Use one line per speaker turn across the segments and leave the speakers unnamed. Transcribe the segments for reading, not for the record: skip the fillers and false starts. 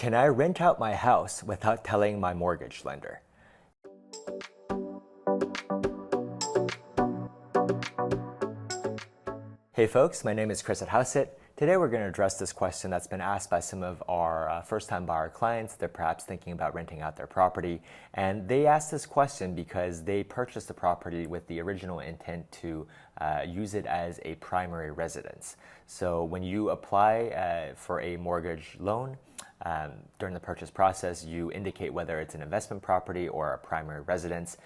Can I rent out my house without telling my mortgage lender? Hey folks, my name is Chris at Hauseit. Today we're going to address this question that's been asked by some of our first-time buyer clients. They're perhaps thinking about renting out their property, and they asked this question because they purchased the property with the original intent to use it as a primary residence. So when you apply for a mortgage loan, during the purchase process, you indicate whether it's an investment property or a primary residence.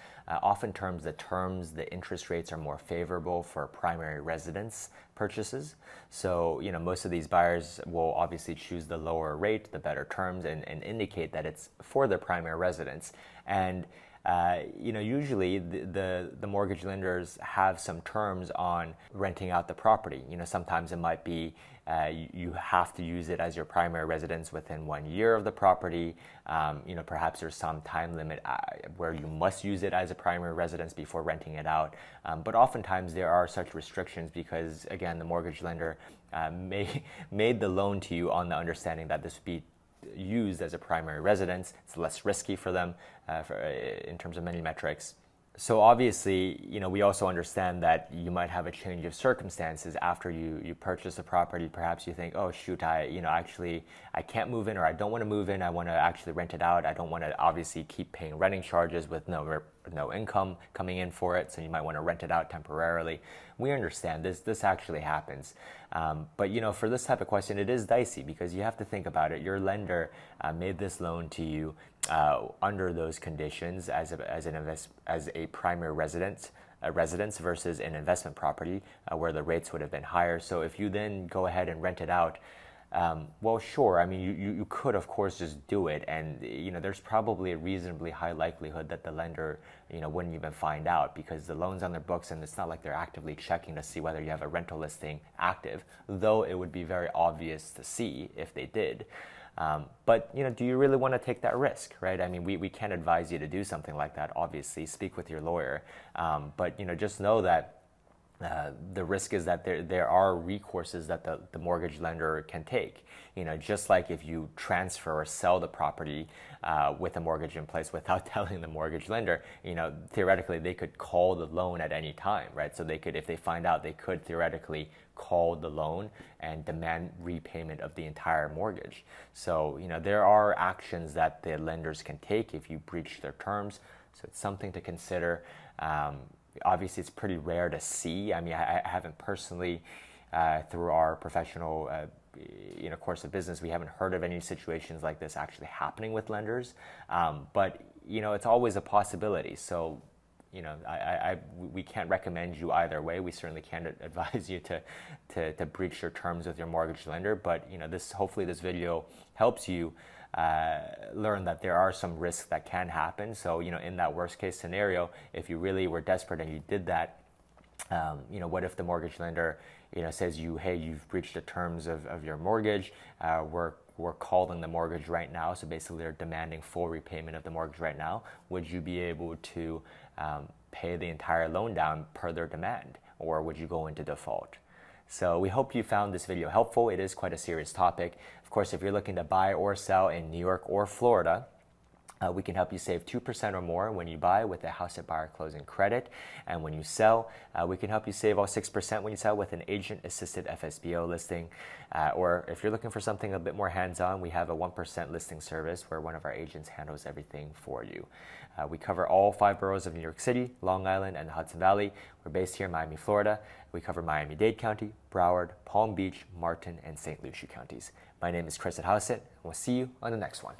Oftentimes, the interest rates are more favorable for primary residence purchases. So, most of these buyers will obviously choose the lower rate, the better terms, and indicate that it's for their primary residence. And usually the mortgage lenders have some terms on renting out the property. Sometimes it might be you have to use it as your primary residence within 1 year of the property. Perhaps there's some time limit where you must use it as a primary residence before renting it out. But oftentimes there are such restrictions because, again, the mortgage lender made the loan to you on the understanding that this would be used as a primary residence. It's less risky for them in terms of many metrics. So obviously, we also understand that you might have a change of circumstances after you purchase a property. Perhaps you think, oh shoot, I can't move in, or I don't want to move in. I want to actually rent it out. I don't want to obviously keep paying renting charges with no income coming in for it. So you might want to rent it out temporarily. We understand this actually happens. But for this type of question, it is dicey because you have to think about it. Your lender made this loan to you under those conditions as a primary residence versus an investment property where the rates would have been higher. So if you then go ahead and rent it out, well, sure. I mean, you could, of course, just do it, and there's probably a reasonably high likelihood that the lender wouldn't even find out because the loan's on their books, and it's not like they're actively checking to see whether you have a rental listing active. Though it would be very obvious to see if they did. But do you really want to take that risk, right? I mean, we can't advise you to do something like that. Obviously, speak with your lawyer. But just know that the risk is that there are recourses that the mortgage lender can take. Just like if you transfer or sell the property with a mortgage in place without telling the mortgage lender, theoretically they could call the loan at any time, right? So they could, if they find out, they could theoretically call the loan and demand repayment of the entire mortgage. So there are actions that the lenders can take if you breach their terms. So it's something to consider. Obviously, it's pretty rare to see. I mean, I haven't personally, through our professional course of business, we haven't heard of any situations like this actually happening with lenders. But it's always a possibility. So we can't recommend you either way. We certainly can't advise you to breach your terms with your mortgage lender. But hopefully this video helps you learn that there are some risks that can happen. So in that worst case scenario, if you really were desperate and you did that, what if the mortgage lender says hey, you've breached the terms of your mortgage, we're calling the mortgage right now, so basically they're demanding full repayment of the mortgage right now. Would you be able to pay the entire loan down per their demand, or would you go into default? So we hope you found this video helpful. It is quite a serious topic. Of course, if you're looking to buy or sell in New York or Florida, we can help you save 2% or more when you buy with a Hauseit buyer closing credit. And when you sell, we can help you save all 6% when you sell with an agent-assisted FSBO listing. Or if you're looking for something a bit more hands-on, we have a 1% listing service where one of our agents handles everything for you. We cover all 5 boroughs of New York City, Long Island, and the Hudson Valley. We're based here in Miami, Florida. We cover Miami-Dade County, Broward, Palm Beach, Martin, and St. Lucie counties. My name is Chris at Hauseit, and we'll see you on the next one.